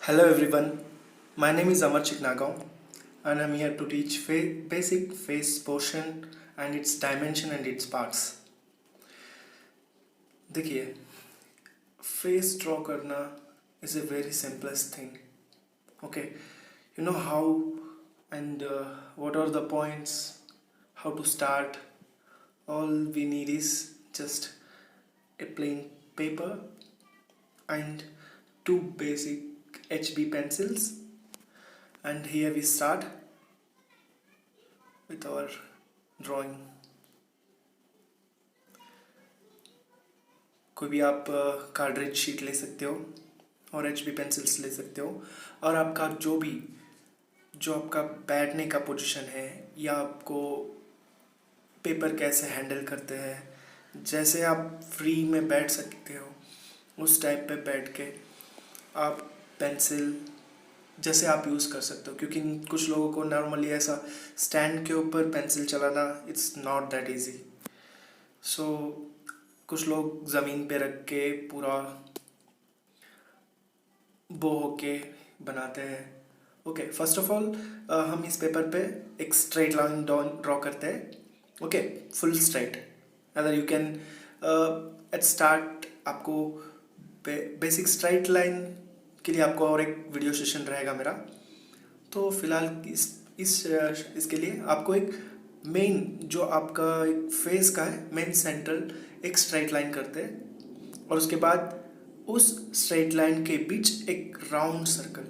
Hello everyone, my name is Amar Chiknagaon and I'm here to teach basic face portion and its dimension and its parts. देखिए, face draw करना is a very simplest thing. Okay, you know how and what are the points, how to start. All we need is just a plain paper and two basic HB pencils, and here we start with our drawing. कोई भी आप कार्डरेज sheet ले सकते हो और HB pencils ले सकते हो, और आपका जो आपका बैठने का पोजीशन है या आपको पेपर कैसे हैंडल करते हैं, जैसे आप फ्री में बैठ सकते हो उस टाइप पे बैठ के आप पेंसिल जैसे आप यूज़ कर सकते हो, क्योंकि कुछ लोगों को नॉर्मली ऐसा स्टैंड के ऊपर पेंसिल चलाना इट्स नॉट दैट इजी. सो कुछ लोग ज़मीन पे रख के पूरा बो होके बनाते हैं. ओके, फर्स्ट ऑफ ऑल हम इस पेपर पे एक स्ट्रेट लाइन ड्रॉ करते हैं. Okay, full straight. अगर यू कैन एट स्टार्ट आपको बेसिक स्ट्रेट लाइन के लिए आपको और एक वीडियो सेशन रहेगा मेरा. तो फिलहाल इसके लिए आपको एक मेन जो आपका एक फेस का है मेन सेंट्रल एक स्ट्रेट लाइन करते हैं, और उसके बाद उस स्ट्रेट लाइन के बीच एक राउंड सर्कल,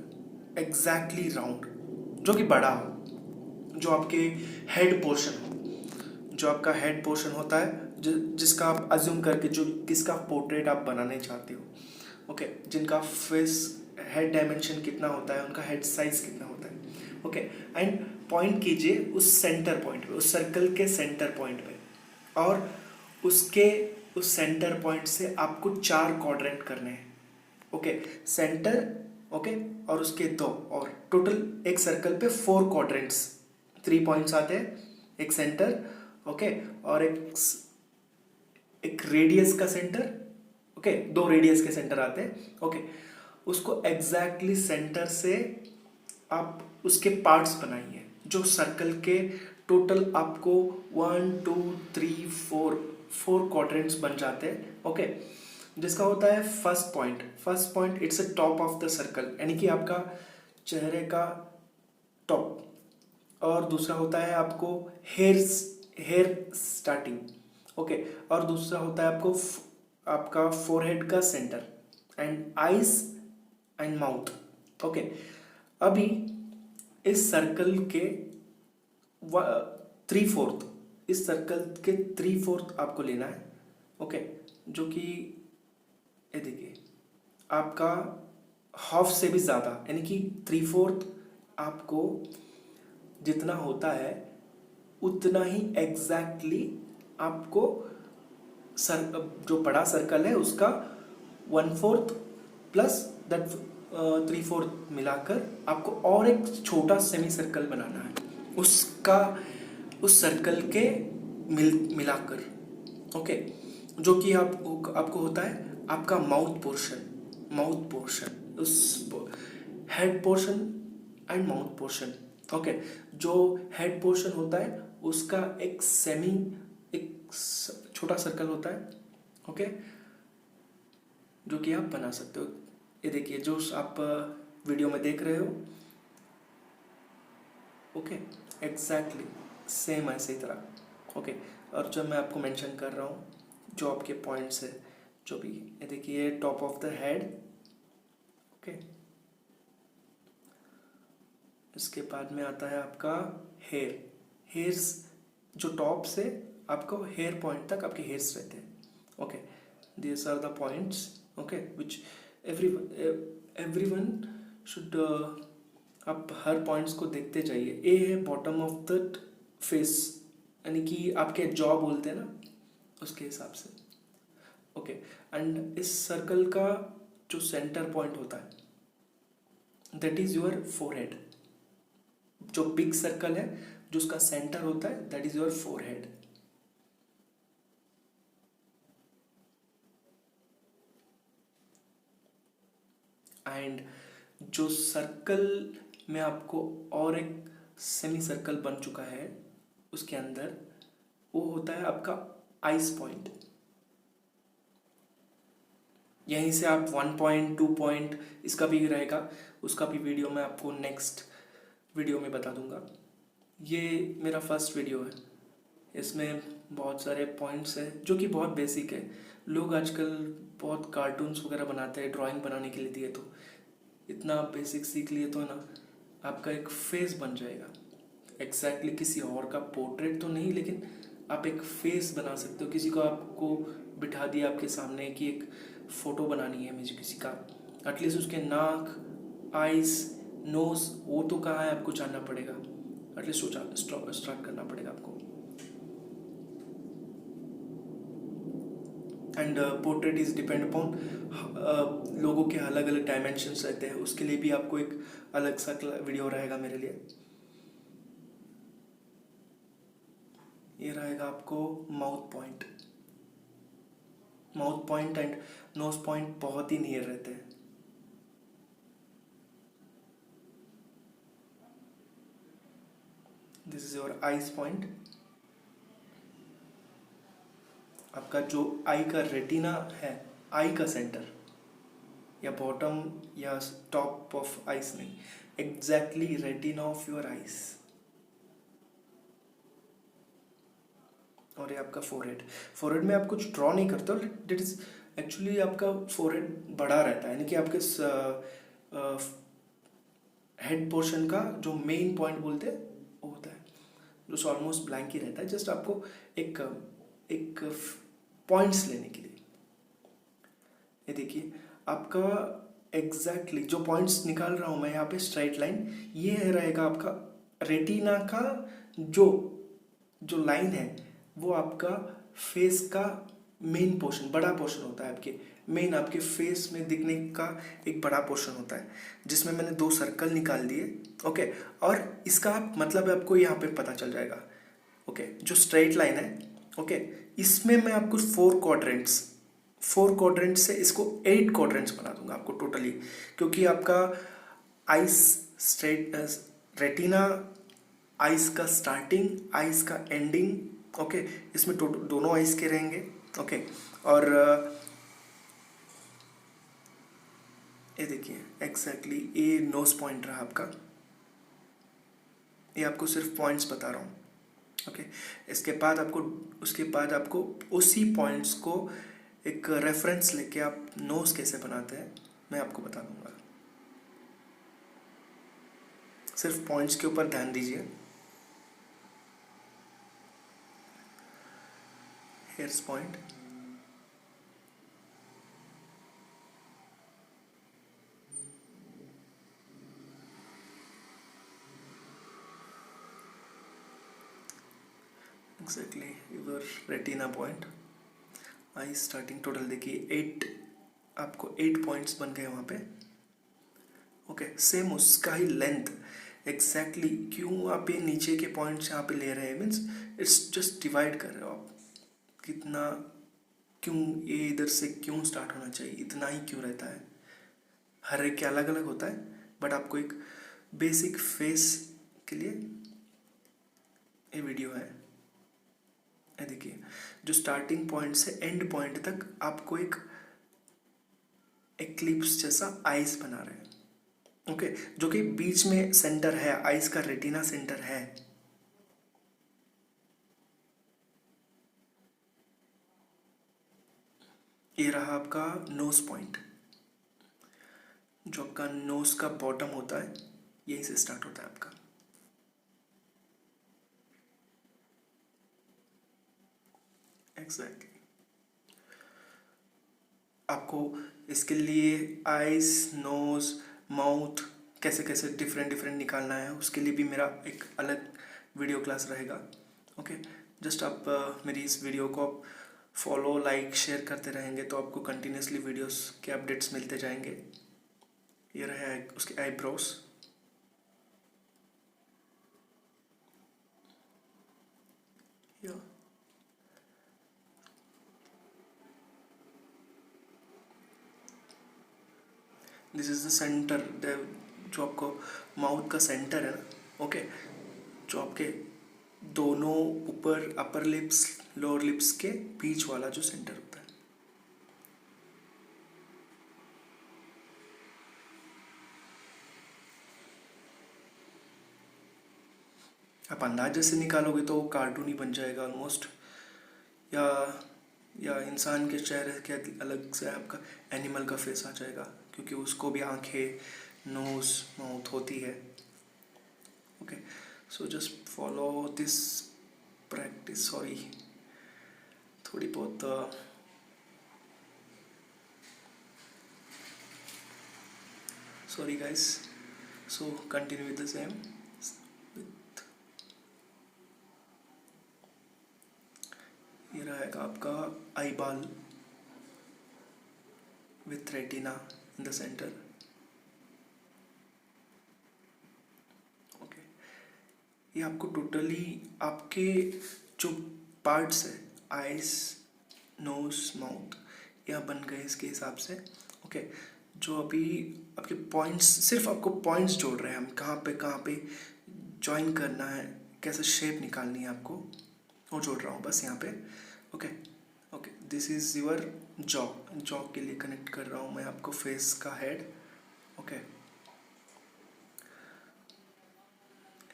एग्जैक्टली राउंड, जो कि बड़ा हो, जो आपके हेड पोर्शन हो, जो आपका हेड पोर्शन होता है, जिसका आप अज्यूम करके जो किसका पोर्ट्रेट आप बनाने चाहते हो. ओके, जिनका फेस हेड डायमेंशन कितना होता है, उनका हेड साइज कितना होता है. ओके, एंड पॉइंट कीजिए उस सेंटर पॉइंट पे, उस सर्कल के सेंटर पॉइंट पे, और उस सेंटर पॉइंट से आपको 4 क्वाड्रेंट करने हैं. ओके, सेंटर, ओके, और उसके 2 और टोटल एक सर्कल पे 4 क्वाड्रेंट्स, 3 पॉइंट्स आते हैं, एक सेंटर, ओके, और एक रेडियस का सेंटर. ओके, 2 रेडियस के सेंटर आते हैं. ओके, उसको एग्जैक्टली सेंटर से आप उसके पार्ट्स बनाइए, जो सर्कल के टोटल आपको 1 2 3 4 क्वाड्रेंट्स बन जाते हैं. ओके, जिसका होता है first point it's a top of the circle, यानी कि आपका चेहरे का टॉप. और दूसरा होता है आपको हेयर स्टार्टिंग. ओके, और दूसरा होता है आपका फोरहेड का centre, and eyes and mouth. Okay, अभी इस सर्कल के 3/4, इस सर्कल के 3/4 आपको लेना है. ओके, जो कि ये देखिए आपका हाफ से भी ज़्यादा, यानी कि 3/4 आपको जितना होता है उतना ही एग्जैक्टली आपको जो बड़ा सर्कल है उसका 1/4 प्लस दैट 3/4 मिलाकर आपको और एक छोटा सेमी सर्कल बनाना है उसका, उस सर्कल के मिलाकर. ओके, जो कि आपको होता है आपका माउथ पोर्शन, उस head portion and mouth portion. Okay, जो हेड पोर्शन होता है उसका एक छोटा सर्कल होता है. ओके, जो कि आप बना सकते हो. ये देखिए जो आप वीडियो में देख रहे हो. ओके, एग्जैक्टली सेम ऐसे ही तरह. ओके, और जो मैं आपको मेंशन कर रहा हूँ, जो आपके पॉइंट्स है, जो भी ये देखिए top of the head. Okay, इसके बाद में आता है आपका हेयर्स, जो टॉप से आपको हेयर पॉइंट तक आपके हेयर्स रहते हैं. Okay, these are the points, okay, which everyone should आप हर पॉइंट्स को देखते जाइए. ए है बॉटम ऑफ द फेस, यानी कि आपके जॉ बोलते हैं ना, उसके हिसाब से. ओके, एंड इस सर्कल का जो सेंटर पॉइंट होता है दैट इज योर फोरहेड. जो बिग सर्कल है जो उसका सेंटर होता है that is your forehead. And जो सर्कल में आपको और एक सेमी सर्कल बन चुका है उसके अंदर, वो होता है आपका आइस पॉइंट। यहीं से आप 1 पॉइंट 2 पॉइंट इसका भी रहेगा, उसका भी वीडियो मैं आपको नेक्स्ट वीडियो में बता दूंगा। ये मेरा फर्स्ट वीडियो है, इसमें बहुत सारे पॉइंट्स हैं जो कि बहुत बेसिक है। लोग आजकल बहुत कार्टून्स वगैरह बनाते हैं ड्राइंग बनाने के लिए दिए, तो इतना बेसिक सीख लिए तो है ना, आपका एक फेस बन जाएगा। एग्जैक्टली किसी और का पोर्ट्रेट तो नहीं, लेकिन आप एक फेस बना सकते हो। किसी को आपको बिठा दिया आपके सामने कि एक फ़ोटो बनानी है मुझे किसी का, एटलीस्ट उसके नाक, आइस, नोज़, वो तो कहाँ है आपको जानना पड़ेगा। एटलीस्ट वो स्टार्ट करना पड़ेगा आपको। And portrait is depend upon लोगों के अलग अलग डायमेंशंस रहते हैं, उसके लिए भी आपको एक अलग सा वीडियो रहेगा मेरे लिए। ये रहेगा आपको mouth point. Mouth point and nose point बहुत ही नियर रहते हैं। This is your eyes point. आपका जो आई का रेटिना है, आई का सेंटर या बॉटम या टॉप ऑफ आइस नहीं, exactly retina of your eyes. और ये आपका फोरहेड। फोरहेड में आप कुछ ड्रॉ नहीं करते हो, डिट इज एक्चुअली आपका फोरहेड बड़ा रहता है, यानी कि आपके हेड पोर्शन का जो मेन पॉइंट बोलते हैं वो होता है, जो ऑलमोस्ट ब्लैंक ही रहता है। जस्ट आपको एक एक पॉइंट्स लेने के लिए, ये देखिए आपका एग्जैक्टली जो पॉइंट्स निकाल रहा हूँ मैं यहाँ पे स्ट्राइट लाइन, ये रहेगा आपका रेटिना का जो जो लाइन है, वो आपका फेस का मेन पोर्शन, बड़ा पोर्शन होता है आपके मेन, आपके फेस में दिखने का एक बड़ा पोर्शन होता है, जिसमें मैंने 2 सर्कल निकाल दिए। ओके, और इसका मतलब आपको यहाँ पे पता चल जाएगा। ओके, जो स्ट्रेट लाइन है, ओके, इसमें मैं आपको 4 क्वाड्रेंट्स से इसको 8 क्वाड्रेंट्स बना दूंगा आपको टोटली, क्योंकि आपका आइस स्ट्रेट रेटिना, आइस का स्टार्टिंग, आइस का एंडिंग, ओके, इसमें दोनों आइस के रहेंगे। ओके, और ये देखिए एग्जैक्टली ये नोज पॉइंट रहा आपका। ये आपको सिर्फ पॉइंट्स बता रहा हूँ। ओके, उसके बाद आपको उसी पॉइंट्स को एक रेफरेंस लेके आप नोज कैसे बनाते हैं मैं आपको बता दूंगा। सिर्फ पॉइंट्स के ऊपर ध्यान दीजिए। Hairs point, exactly your retina point, I starting. Total देखिए 8, आपको 8 पॉइंट्स बन गए वहाँ पे। ओके, सेम उसका ही लेंथ एग्जैक्टली। क्यों आप ये नीचे के पॉइंट्स यहाँ पे ले रहे हैं, मीन्स इट्स जस्ट डिवाइड कर रहे हो आप कितना, क्यों ये इधर से क्यों स्टार्ट होना चाहिए, इतना ही क्यों रहता है। हर एक के अलग अलग होता है, बट आपको एक बेसिक फेस के लिए ये वीडियो है। ये देखिए जो स्टार्टिंग पॉइंट से एंड पॉइंट तक आपको एक एक्लिप्स जैसा आइस बना रहे हैं। ओके, जो कि बीच में सेंटर है, आइस का रेटिना सेंटर है। ये रहा आपका नोज पॉइंट, जो आपका नोज का बॉटम होता है, यहीं से स्टार्ट होता है आपका। एग्जैक्टली आपको इसके लिए आइज, नोज, माउथ कैसे कैसे डिफरेंट डिफरेंट निकालना है, उसके लिए भी मेरा एक अलग वीडियो क्लास रहेगा। ओके, जस्ट आप मेरी इस वीडियो को आप फॉलो, लाइक, शेयर करते रहेंगे तो आपको कंटिन्यूसली वीडियोस के अपडेट्स मिलते जाएंगे। ये रहे उसके eyebrows, this is the centre, जो आपको माउथ का सेंटर है ना, ओके, जो आपके दोनों ऊपर अपर लिप्स लोअर लिप्स के बीच वाला जो सेंटर होता है। आप अंदाजे से निकालोगे तो वो कार्टून ही बन जाएगा ऑलमोस्ट, या इंसान के चेहरे के अलग से आपका एनिमल का फेस आ जाएगा, क्योंकि उसको भी आंखें, नोज, माउथ होती है। Okay, so just follow this practice. Sorry, थोड़ी बहुत sorry guys. So continue with the same. ये रहेगा आपका आई बाल with retina in the centre. Okay, ये आपको टोटली आपके जो पार्ट्स है, आइज, नोज, माउथ, यह बन गए इसके हिसाब से। ओके, जो अभी आपके पॉइंट्स, सिर्फ आपको पॉइंट्स जोड़ रहे हैं हम, कहाँ पे ज्वाइन करना है, कैसे शेप निकालनी है आपको, वो जोड़ रहा हूँ बस यहाँ पे। Okay okay, this is your jaw. Jaw के लिए कनेक्ट कर रहा हूँ मैं आपको फेस का हेड। ओके,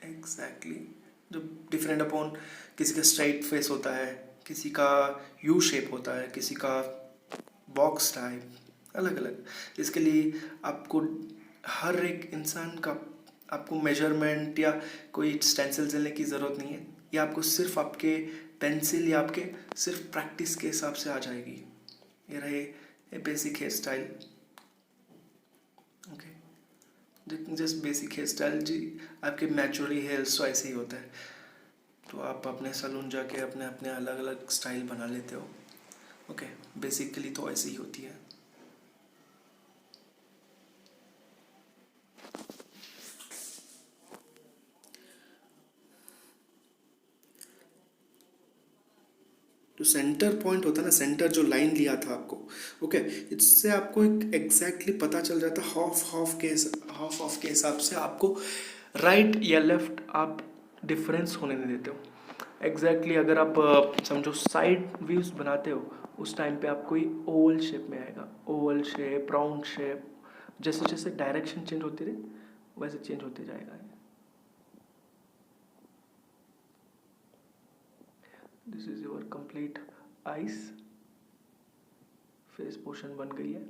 एग्जैक्टली, जो डिफरेंट अपॉन, किसी का स्ट्राइट फेस होता है, किसी का यू शेप होता है, किसी का बॉक्स टाइप, अलग अलग। इसके लिए आपको हर एक इंसान का आपको मेजरमेंट या कोई स्टेंसिल लेने की ज़रूरत नहीं है। ये आपको सिर्फ आपके पेंसिल या आपके सिर्फ प्रैक्टिस के हिसाब से आ जाएगी। ये रहे basic hair style. Okay, just basic hair style जी, आपके नेचुरली हेयर्स तो ऐसे ही होता है, तो आप अपने सलून जाके अपने अपने अलग अलग स्टाइल बना लेते हो। ओके, बेसिकली तो ऐसे ही होती है। जो सेंटर पॉइंट होता है ना, सेंटर जो लाइन लिया था आपको, ओके, इससे आपको एक एग्जैक्टली पता चल जाता है, हाफ ऑफ के हिसाब से आपको राइट या लेफ्ट आप डिफरेंस होने नहीं देते हो। एग्जैक्टली अगर आप समझो साइड व्यूज बनाते हो, उस टाइम पे आपको ये ओवल शेप में आएगा, ओवल शेप, राउंड शेप, जैसे जैसे डायरेक्शन चेंज होती रहे वैसे चेंज होते जाएगा। This is your complete ice, face portion बन गई है,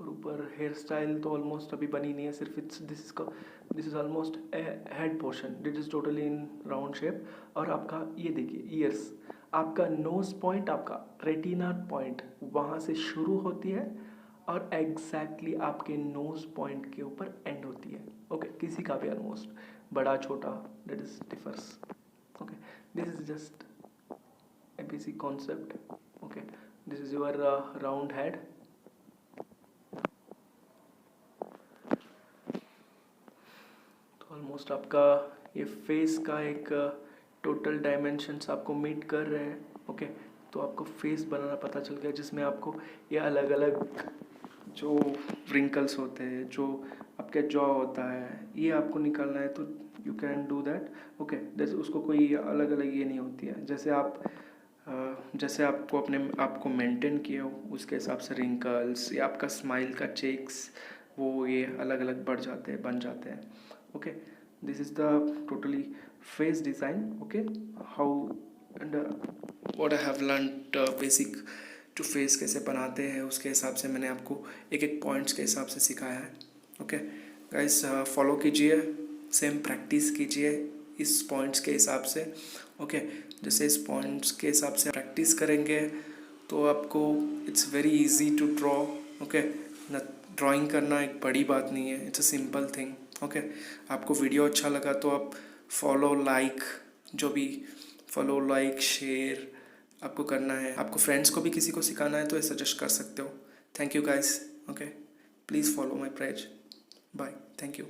और ऊपर हेयर स्टाइल तो ऑलमोस्ट अभी बनी नहीं है, सिर्फ this is almost head portion, that is totally in round shape. और आपका ये देखिए ईयर्स, आपका नोज पॉइंट, आपका रेटिना पॉइंट वहाँ से शुरू होती है और एग्जैक्टली आपके नोज पॉइंट के ऊपर एंड होती है। ओके, किसी का भी ऑलमोस्ट, बड़ा छोटा, that is differs. Okay, this is just a basic concept. Okay, this is your round head. तो ऑलमोस्ट आपका ये फेस का एक टोटल डायमेंशंस आपको मीट कर रहे हैं। ओके, तो आपको फेस बनाना पता चल गया, जिसमें आपको ये अलग अलग जो व्रिंकल्स होते हैं, जो आपका जॉ होता है, ये आपको निकालना है, तो you can do that. Okay, जैसे उसको कोई अलग अलग ये नहीं होती है, जैसे आपको अपने आपको मेंटेन किए हो उसके हिसाब से रिंकल्स या आपका स्माइल का चेक्स, वो ये अलग अलग बढ़ जाते हैं, बन जाते हैं। Okay, this is the totally face design. Okay, how and what I have learned basic, जो फेस कैसे बनाते हैं उसके हिसाब से मैंने आपको एक एक पॉइंट्स के हिसाब से सिखाया है। ओके गाइस, फॉलो कीजिए, सेम प्रैक्टिस कीजिए इस पॉइंट्स के हिसाब से। ओके, जैसे इस पॉइंट्स के हिसाब से प्रैक्टिस करेंगे तो आपको it's very easy to draw. Okay, न ड्राइंग करना एक बड़ी बात नहीं है, it's a simple thing. Okay, आपको वीडियो अच्छा लगा तो आप फॉलो, लाइक, जो भी फॉलो, लाइक, शेयर आपको करना है। आपको फ्रेंड्स को भी किसी को सिखाना है तो ये सजेस्ट कर सकते हो। Thank you guys. Okay, please follow my page. Bye, thank you.